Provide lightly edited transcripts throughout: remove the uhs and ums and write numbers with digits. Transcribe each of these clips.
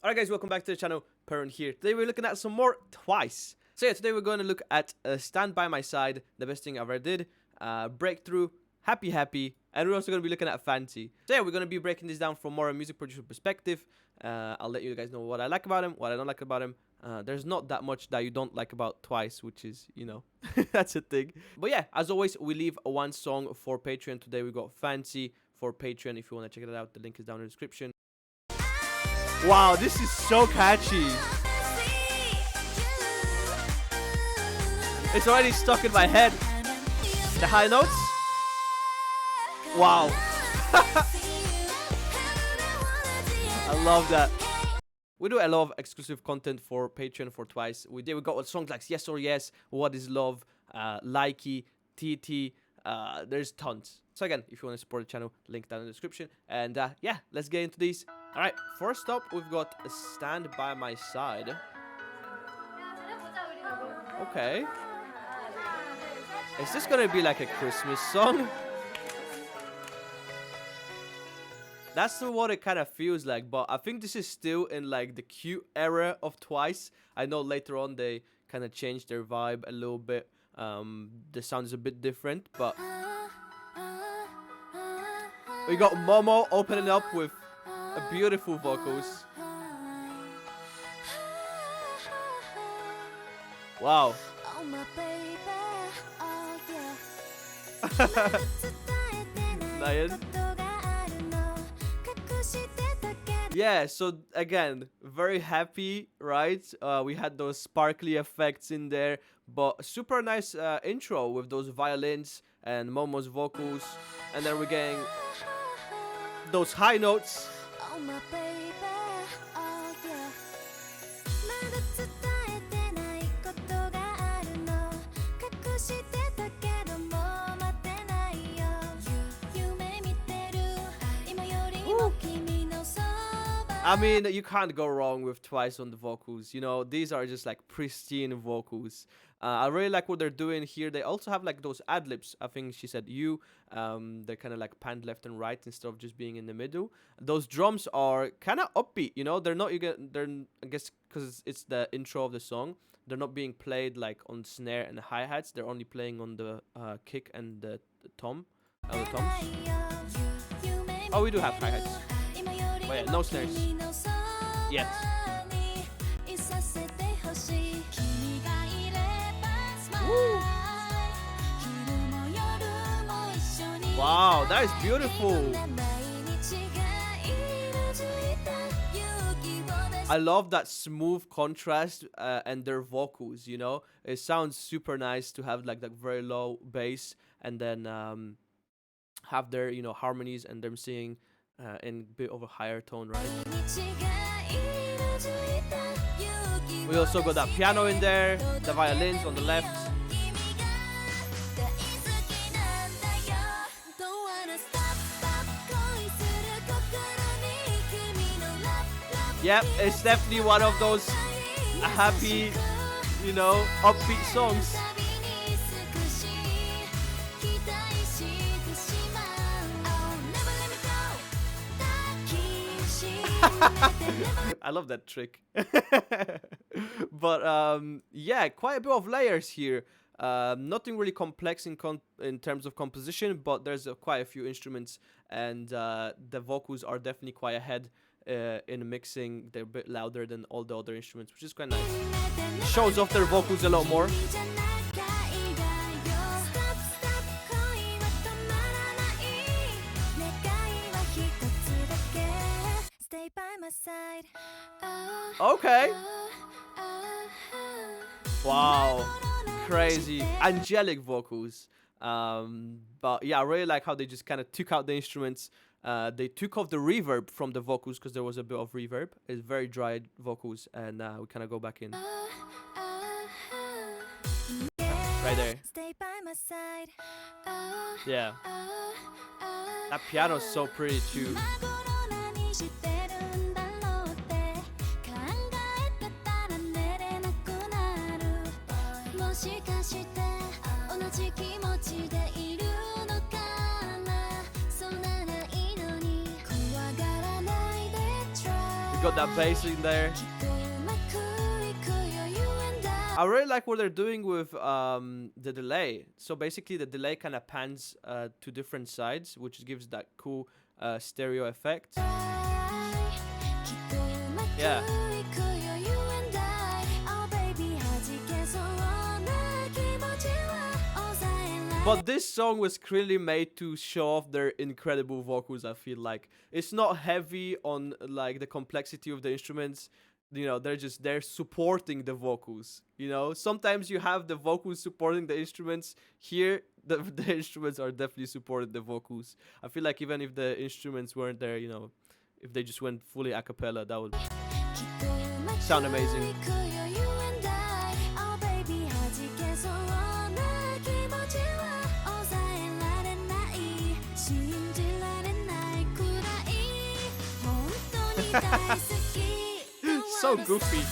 Alright guys, welcome back to the channel, Perrin here. Today we're looking at some more Twice. So yeah, today we're going to look at Stand By My Side, the best thing I ever did, Breakthrough, Happy Happy, and we're also going to be looking at Fancy. So yeah, we're going to be breaking this down from more a music producer perspective. I'll let you guys know what I like about him, what I don't like about him. There's not that much that you don't like about Twice, which is, that's a thing. But yeah, as always, we leave one song for Patreon. Today we got Fancy for Patreon. If you want to check it out, the link is down in the description. Wow, this is so catchy. It's already stuck in my head. The high notes. Wow. I love that. We do a lot of exclusive content for Patreon for Twice. We got songs like Yes or Yes, What Is Love, Likey, TT. There's tons. So again, if you want to support the channel, link down in the description. And yeah, let's get into these. Alright, first up, we've got Stand By My Side. Okay. Is this gonna be like a Christmas song? That's what it kind of feels like, but I think this is still in like the cute era of Twice. I know later on they kind of changed their vibe a little bit. The sound is a bit different, but we got Momo opening up with beautiful vocals. Wow. Lion. Yeah, so again, very happy, right? We had those sparkly effects in there, but super nice intro with those violins and Momo's vocals, and then we're getting those high notes. I mean, you can't go wrong with Twice on the vocals. You know, these are just like pristine vocals. I really like what they're doing here. They also have like those ad libs. I think she said you. They're kind of like panned left and right instead of just being in the middle. Those drums are kind of upbeat. You know, they're not. I guess because it's the intro of the song. They're not being played like on snare and hi hats. They're only playing on the kick and the tom. The toms. Oh, we do have hi hats. But yeah, no snares yet. Woo. Wow, that is beautiful. I love that smooth contrast and their vocals, you know. It sounds super nice to have like that very low bass and then have their, harmonies and them singing in a bit of a higher tone, right? We also got that piano in there, the violins on the left. Yep, it's definitely one of those happy, upbeat songs. I love that trick. But yeah, quite a bit of layers here. Nothing really complex in terms of composition, but there's quite a few instruments, and the vocals are definitely quite ahead in mixing. They're a bit louder than all the other instruments, which is quite nice. Shows off their vocals a lot more. Okay. Wow. Crazy. Angelic vocals. But yeah, I really like how they just kind of took out the instruments. They took off the reverb from the vocals because there was a bit of reverb. It's very dry vocals, and we kind of go back in. Right there. Yeah. That piano's so pretty too. You got that bass in there. I really like what they're doing with the delay. So basically, the delay kind of pans to different sides, which gives that cool stereo effect. Yeah. But this song was clearly made to show off their incredible vocals. I feel like it's not heavy on like the complexity of the instruments. You know, they're supporting the vocals. You know, sometimes you have the vocals supporting the instruments. Here, the instruments are definitely supporting the vocals. I feel like even if the instruments weren't there, you know, if they just went fully a cappella, that would sound amazing. So goofy.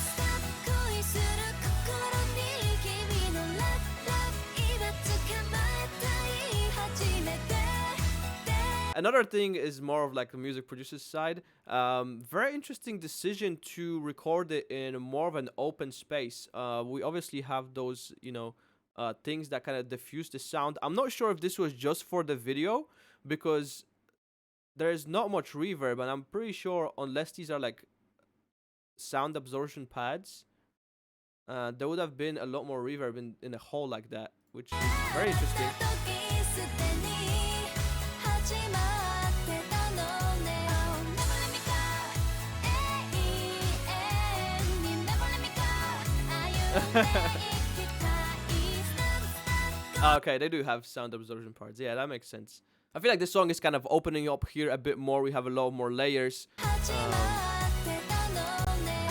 Another thing is more of like the music producer's side. Very interesting decision to record it in more of an open space. We obviously have those, you know, things that kind of diffuse the sound. I'm not sure if this was just for the video because there's not much reverb, and I'm pretty sure unless these are like sound absorption pads, there would have been a lot more reverb in a hole like that, which is very interesting. Okay, they do have sound absorption parts. Yeah, that makes sense. I feel like this song is kind of opening up here a bit more. We have a lot more layers.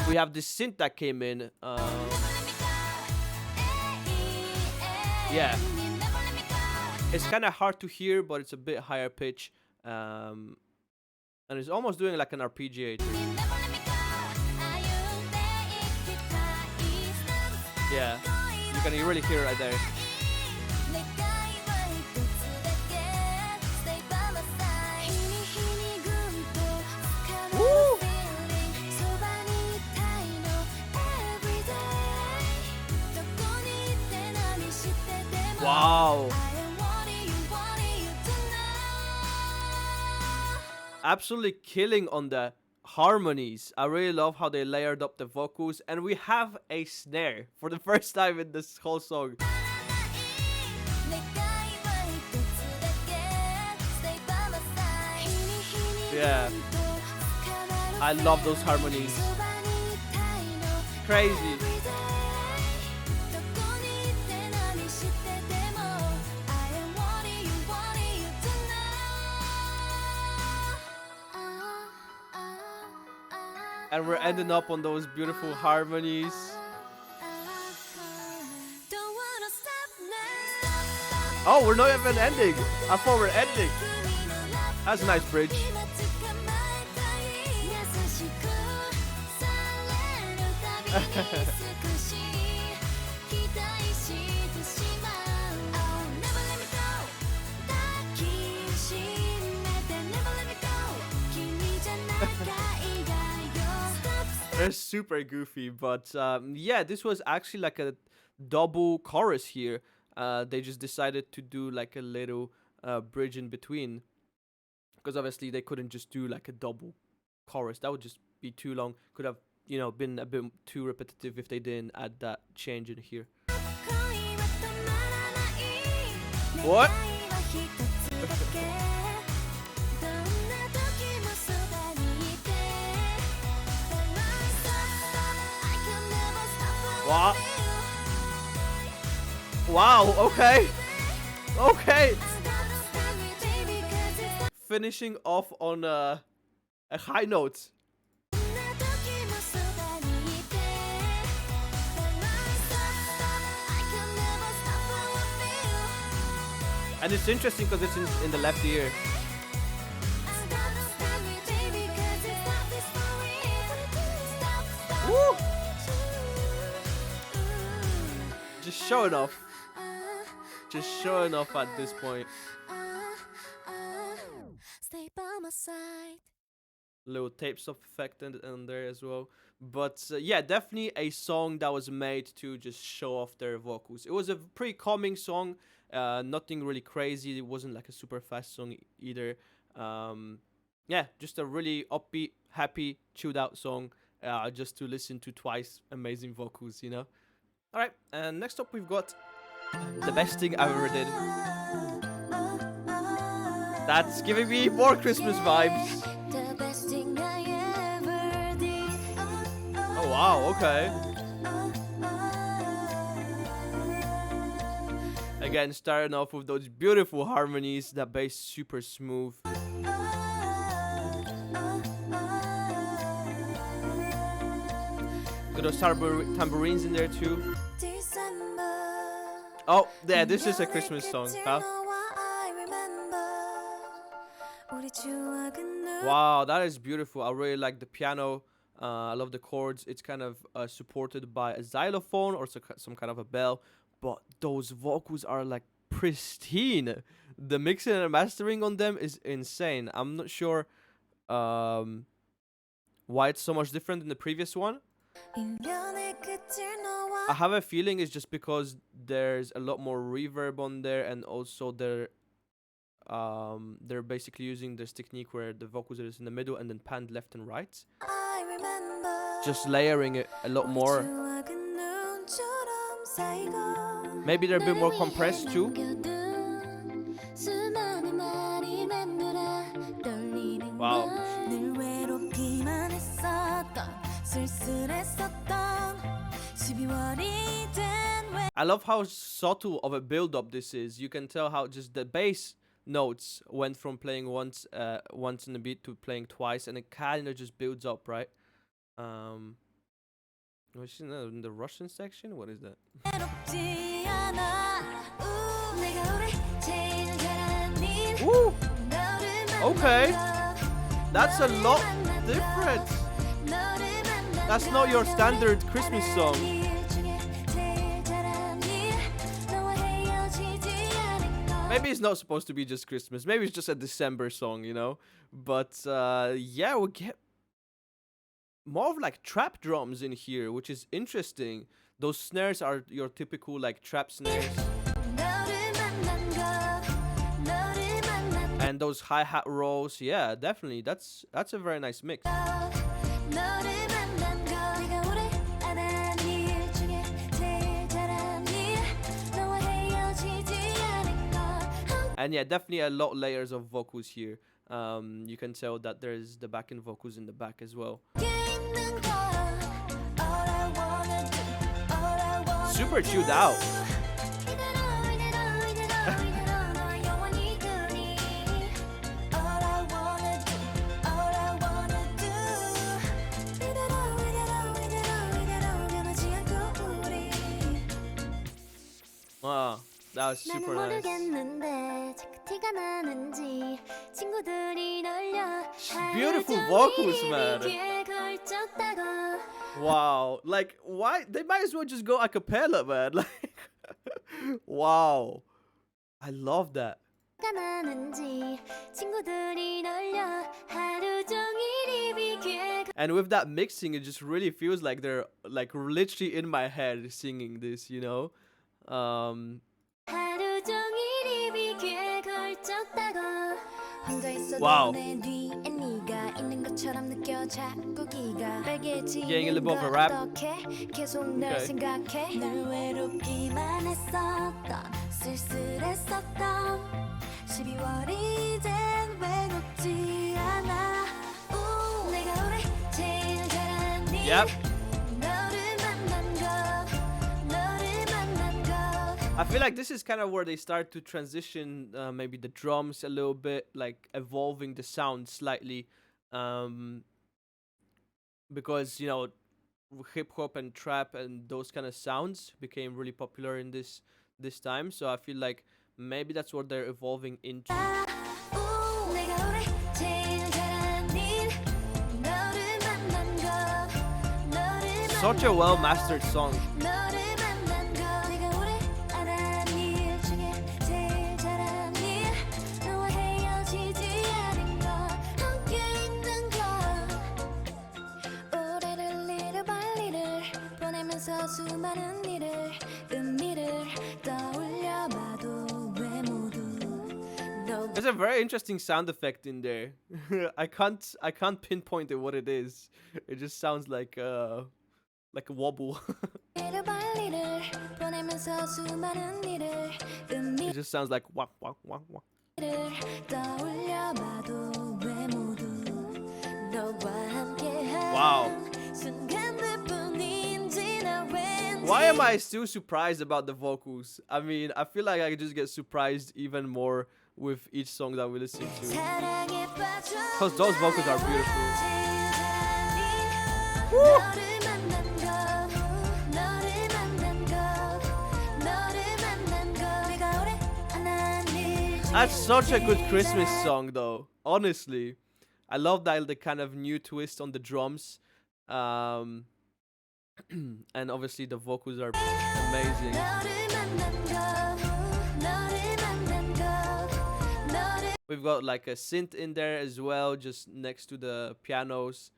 We have this synth that came in. Yeah. It's kind of hard to hear, but it's a bit higher pitch. And it's almost doing like an arpeggiator. Yeah. You can really hear it right there. Woo! Wow. Absolutely killing on the harmonies. I really love how they layered up the vocals, and we have a snare for the first time in this whole song. Yeah. I love those harmonies. Crazy. And we're ending up on those beautiful harmonies. Oh, we're not even ending. I thought we're ending. That's a nice bridge. They're super goofy, but yeah, this was actually like a double chorus here. They just decided to do like a little bridge in between, because obviously they couldn't just do like a double chorus. That would just be too long. Could have, you know, been a bit too repetitive if they didn't add that change in here. What? What? Wow, okay. Okay. Finishing off on a high note. And it's interesting because it's in the left ear. Woo! Just showing off. Just showing off at this point. little tapes of effect in there as well. But yeah, definitely a song that was made to just show off their vocals. It was a pretty calming song, nothing really crazy. It wasn't like a super fast song either. Um, yeah, just a really upbeat, happy, chilled out song, just to listen to twice. Amazing vocals, you know. All right, and next up we've got the best thing I ever did. That's giving me more Christmas vibes. Oh wow, okay. Again, starting off with those beautiful harmonies, that bass super smooth. Got those tambourines in there too. Oh, yeah, this is a Christmas song, huh? Wow, that is beautiful. I really like the piano. I love the chords. It's kind of supported by a xylophone or some kind of a bell. But those vocals are like pristine. The mixing and mastering on them is insane. I'm not sure why it's so much different than the previous one. I have a feeling it's just because there's a lot more reverb on there, and also they're basically using this technique where the vocals are in the middle and then panned left and right, just layering it a lot more. Maybe they're a bit more compressed too. Wow. I love how subtle of a build-up this is. You can tell how just the bass notes went from playing once in the beat to playing twice, and it kind of just builds up, right? What's in the Russian section? What is that? Woo! Okay, that's a lot different. That's not your standard Christmas song. Maybe it's not supposed to be just Christmas. Maybe it's just a December song, you know? But yeah, we get more of like trap drums in here, which is interesting. Those snares are your typical like trap snares. And those hi-hat rolls, yeah, definitely. That's a very nice mix. And yeah, definitely a lot of layers of vocals here. You can tell that there's the backing vocals in the back as well. Super chilled out. Wow, that was super nice. Beautiful vocals, man. Wow, like why they might as well just go a cappella, man. Like wow, I love that. And with that mixing, it just really feels like they're like literally in my head singing this, you know. Wow. Getting a little bit of a rap. Okay. Yep. I feel like this is kind of where they start to transition maybe the drums a little bit, like evolving the sound slightly, because, you know, hip hop and trap and those kind of sounds became really popular in this time. So I feel like maybe that's what they're evolving into. Such a well-mastered song. There's a very interesting sound effect in there. I can't pinpoint it what it is. It just sounds like a wobble. It just sounds like wah wah wah wah. Wow. Why am I still surprised about the vocals? I mean, I feel like I just get surprised even more with each song that we listen to. Because those vocals are beautiful. Woo! That's such a good Christmas song though, honestly. I love that the kind of new twist on the drums. And obviously the vocals are amazing. We've got like a synth in there as well, just next to the pianos.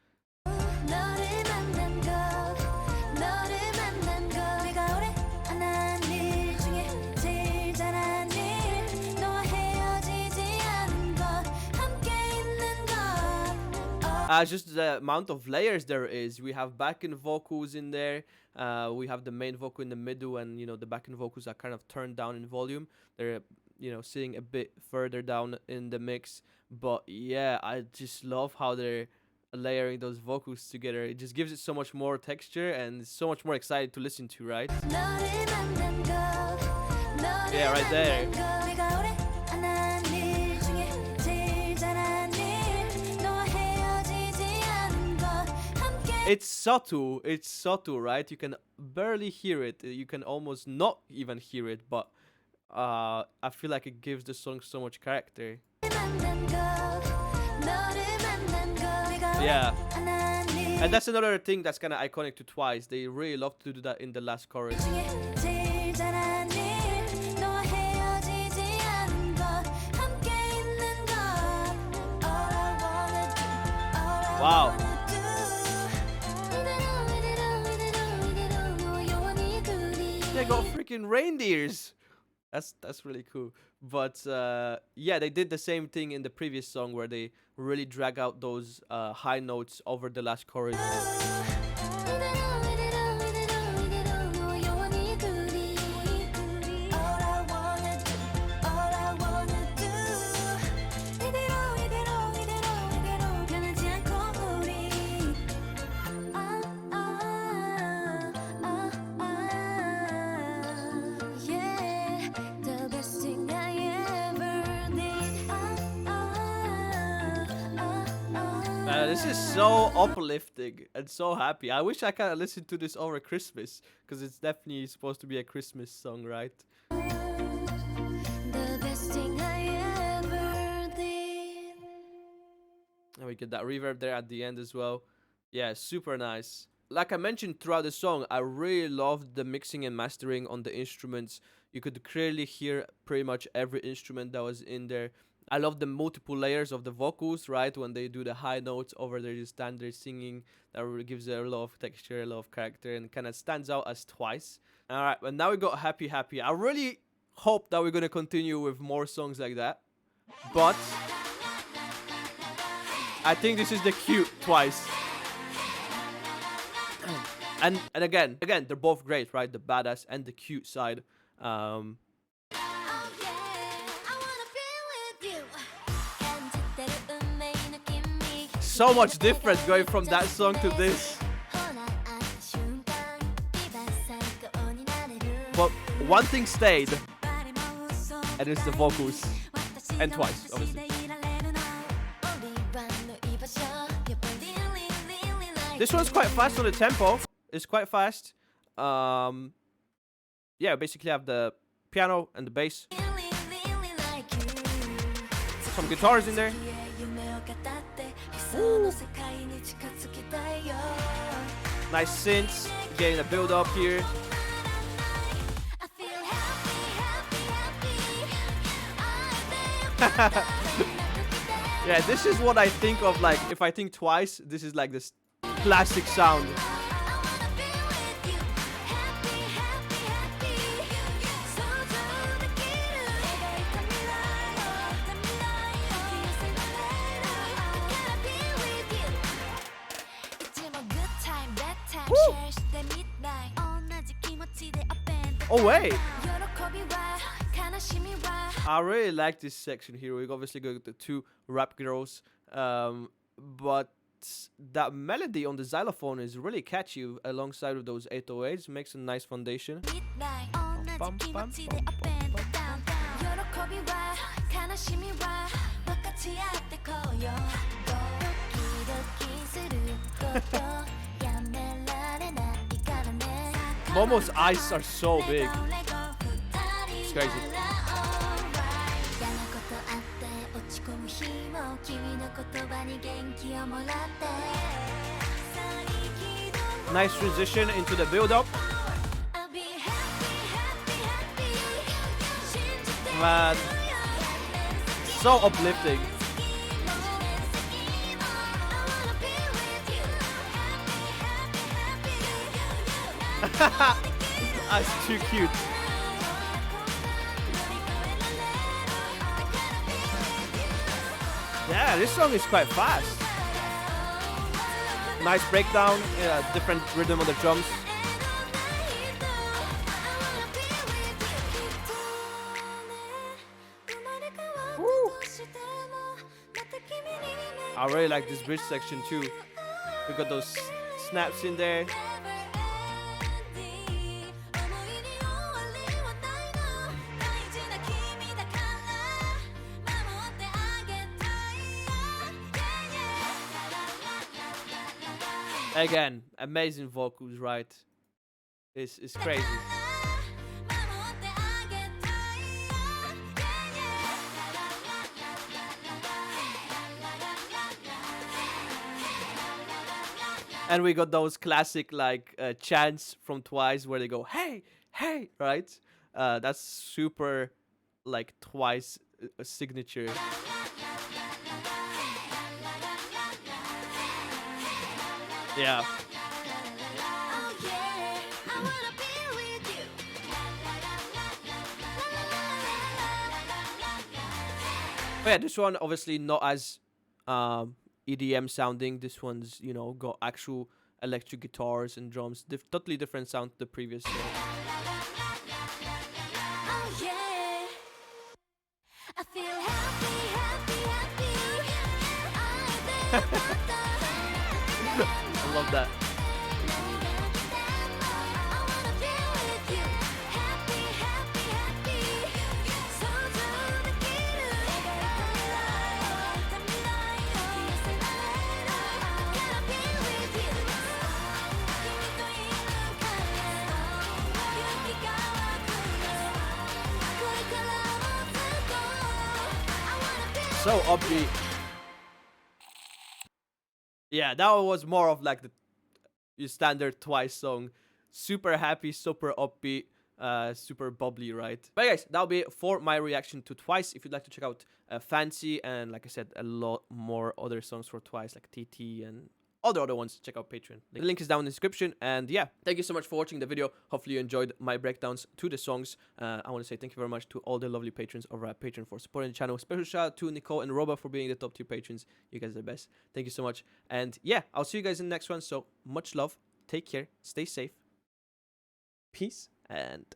Just the amount of layers there is. We have backing vocals in there. We have the main vocal in the middle, and the backing vocals are kind of turned down in volume. They're sitting a bit further down in the mix. But yeah, I just love how they're layering those vocals together. It just gives it so much more texture and it's so much more exciting to listen to, right? Yeah, right there. It's subtle, right? You can barely hear it. You can almost not even hear it, but I feel like it gives the song so much character. Yeah. And that's another thing that's kind of iconic to Twice. They really love to do that in the last chorus. Wow. They got freaking reindeers. That's really cool. But yeah, they did the same thing in the previous song where they really drag out those high notes over the last chorus. This is so uplifting and so happy. I wish I could listen to this over Christmas, because it's definitely supposed to be a Christmas song, right? And we get that reverb there at the end as well. Yeah, super nice. Like I mentioned throughout the song, I really loved the mixing and mastering on the instruments. You could clearly hear pretty much every instrument that was in there. I love the multiple layers of the vocals, right? When they do the high notes over their standard singing, that really gives it a lot of texture, a lot of character, and kind of stands out as Twice. All right, but now we got Happy Happy. I really hope that we're going to continue with more songs like that. But I think this is the cute Twice. And again, they're both great, right? The badass and the cute side. So much different going from that song to this. But one thing stayed, and it's the vocals. And Twice, obviously. This one's quite fast on the tempo. It's quite fast. Yeah, basically have the piano and the bass. Some guitars in there. Ooh. Nice synths, getting a build up here. Yeah, this is what I think of, like, if I think Twice, this is like this classic sound. Woo! Oh wait, I really like this section here. We obviously got the two rap girls, but that melody on the xylophone is really catchy alongside with those 808s. Makes a nice foundation. Bum, bum, bum, bum, bum. Momo's eyes are so big. It's crazy. Nice transition into the build-up. Man, so uplifting. That's too cute. Yeah, this song is quite fast. Nice breakdown, different rhythm on the drums. Woo. I really like this bridge section too. We got those snaps in there. Again, amazing vocals, right? It's crazy. And we got those classic like chants from Twice where they go, "Hey, hey," right? That's super like Twice signature. Yeah. But yeah, this one obviously not as EDM sounding. This one's, you know, got actual electric guitars and drums. Totally different sound to the previous song. I love that. So upbeat. Yeah, that one was more of like the your standard Twice song. Super happy, super upbeat, super bubbly, right? But guys, that'll be it for my reaction to Twice. If you'd like to check out Fancy and, like I said, a lot more other songs for Twice, like TT and all the other ones, check out Patreon. The link is down in the description. And yeah, thank you so much for watching the video. Hopefully you enjoyed my breakdowns to the songs. I want to say thank you very much to all the lovely patrons over at Patreon for supporting the channel. Special shout out to Nicole and Roba for being the top tier patrons. You guys are the best. Thank you so much. And yeah, I'll see you guys in the next one. So much love. Take care. Stay safe. Peace and